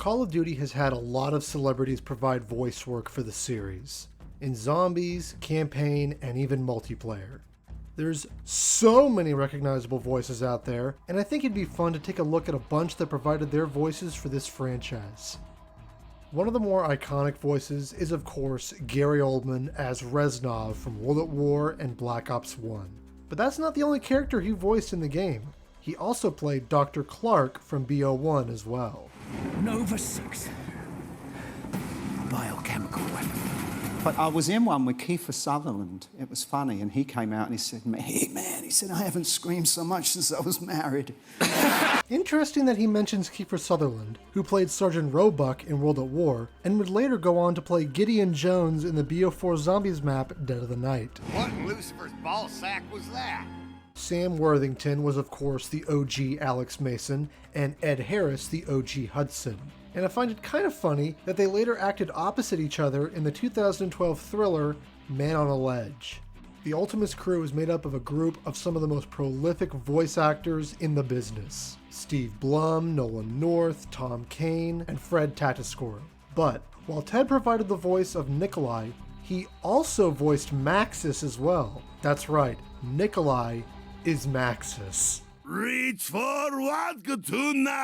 Call of Duty has had a lot of celebrities provide voice work for the series, in zombies, campaign, and even multiplayer. There's so many recognizable voices out there, and I think it'd be fun to take a look at a bunch that provided their voices for this franchise. One of the more iconic voices is of course Gary Oldman as Reznov from World at War and Black Ops 1. But that's not the only character he voiced in the game. He also played Dr. Clark from BO1 as well. Nova 6. Biochemical weapon. But I was in one with Kiefer Sutherland. It was funny, and he came out and he said, "Hey man," he said, "I haven't screamed so much since I was married." Interesting that he mentions Kiefer Sutherland, who played Sergeant Roebuck in World at War, and would later go on to play Gideon Jones in the BO4 Zombies map Dead of the Night. What in Lucifer's ballsack was that? Sam Worthington was of course the OG Alex Mason, and Ed Harris the OG Hudson. And I find it kind of funny that they later acted opposite each other in the 2012 thriller Man on a Ledge. The Ultimates crew is made up of a group of some of the most prolific voice actors in the business. Steve Blum, Nolan North, Tom Kane, and Fred Tatasciore. But while Ted provided the voice of Nikolai, he also voiced Maxis as well. That's right, Nikolai is Maxis. Reach for vodka tonight!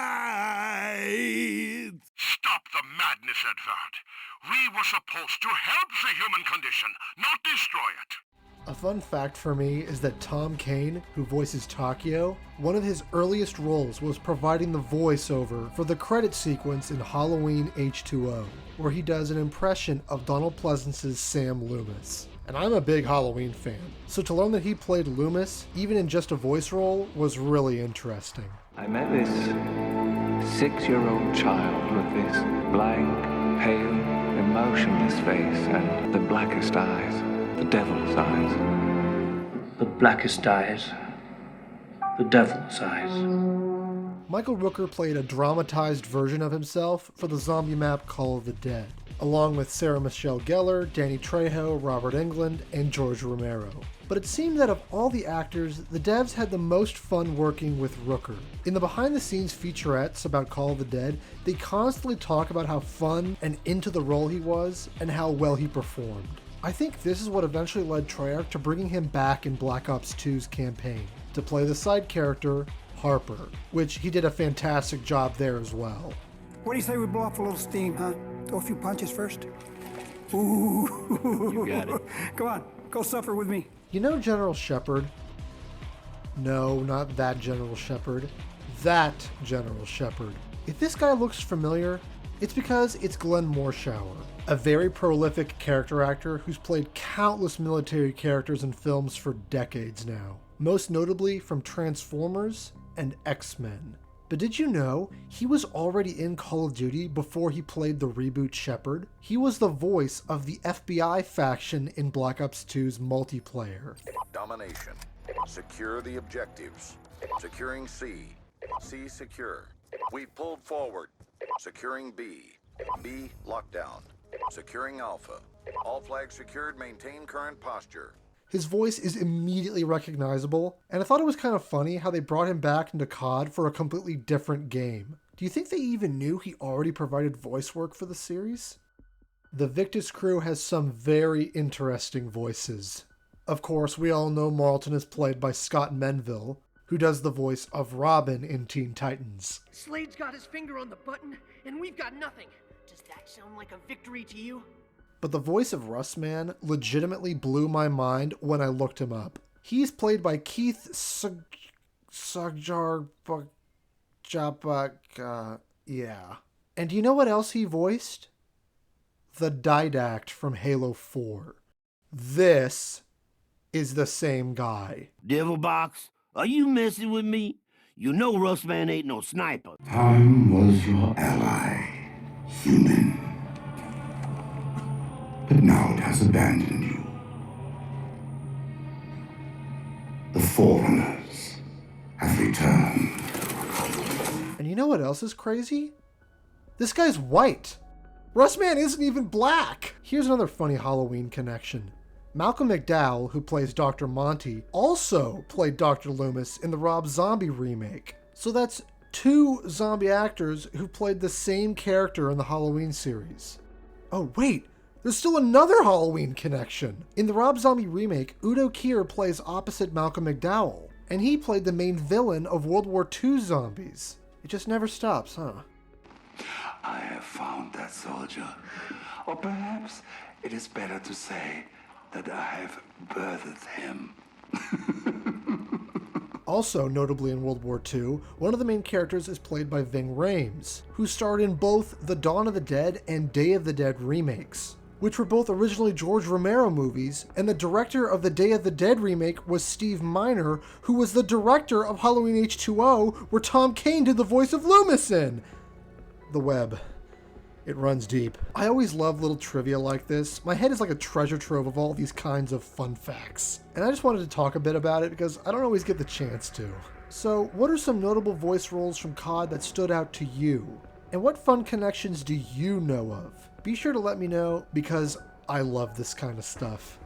Stop the madness, Edvard. We were supposed to help the human condition, not destroy it. A fun fact for me is that Tom Kane, who voices Takio, one of his earliest roles was providing the voiceover for the credit sequence in Halloween H2O, where he does an impression of Donald Pleasance's Sam Loomis. And I'm a big Halloween fan, so to learn that he played Loomis, even in just a voice role, was really interesting. I met this 6-year-old child with this blank, pale, emotionless face and the blackest eyes, the devil's eyes. The blackest eyes, the devil's eyes. Michael Rooker played a dramatized version of himself for the zombie map Call of the Dead, along with Sarah Michelle Gellar, Danny Trejo, Robert Englund, and George Romero. But it seemed that of all the actors, the devs had the most fun working with Rooker. In the behind-the-scenes featurettes about Call of the Dead, they constantly talk about how fun and into the role he was, and how well he performed. I think this is what eventually led Treyarch to bringing him back in Black Ops 2's campaign, to play the side character, Harper, which he did a fantastic job there as well. What do you say we blow off a little steam, huh? Throw a few punches first? Ooh. You got it. Come on, go suffer with me. You know General Shepard? No, not that General Shepard. That General Shepard. If this guy looks familiar, it's because it's Glenn Morshower, a very prolific character actor who's played countless military characters in films for decades now, most notably from Transformers and X-Men. But did you know he was already in Call of Duty before he played the reboot Shepard? He was the voice of the FBI faction in Black Ops 2's multiplayer. Domination. Secure the objectives. Securing C. C secure. We've pulled forward. Securing B. B locked down. Securing Alpha. All flags secured. Maintain current posture. His voice is immediately recognizable, and I thought it was kind of funny how they brought him back into COD for a completely different game. Do you think they even knew he already provided voice work for the series? The Victus crew has some very interesting voices. Of course, we all know Marlton is played by Scott Menville, who does the voice of Robin in Teen Titans. Slade's got his finger on the button, and we've got nothing. Does that sound like a victory to you? But the voice of Russman legitimately blew my mind when I looked him up. He's played by Keith Sugjar. Yeah. And do you know what else he voiced? The Didact from Halo 4. This is the same guy. Devilbox, are you messing with me? You know Russman ain't no sniper. Time was your ally, human. But now it has abandoned you. The Forerunners have returned. And you know what else is crazy? This guy's white. Russman isn't even black. Here's another funny Halloween connection. Malcolm McDowell, who plays Dr. Monty, also played Dr. Loomis in the Rob Zombie remake. So that's two zombie actors who played the same character in the Halloween series. Oh wait, there's still another Halloween connection. In the Rob Zombie remake, Udo Kier plays opposite Malcolm McDowell, and he played the main villain of World War II zombies. It just never stops, huh? I have found that soldier. Or perhaps it is better to say that I have birthed him. Also notably in World War II, one of the main characters is played by Ving Rhames, who starred in both the Dawn of the Dead and Day of the Dead remakes, which were both originally George Romero movies, and the director of the Day of the Dead remake was Steve Miner, who was the director of Halloween H2O, where Tom Kane did the voice of Loomis in. The web. It runs deep. I always love little trivia like this. My head is like a treasure trove of all these kinds of fun facts. And I just wanted to talk a bit about it because I don't always get the chance to. So, what are some notable voice roles from COD that stood out to you? And what fun connections do you know of? Be sure to let me know because I love this kind of stuff.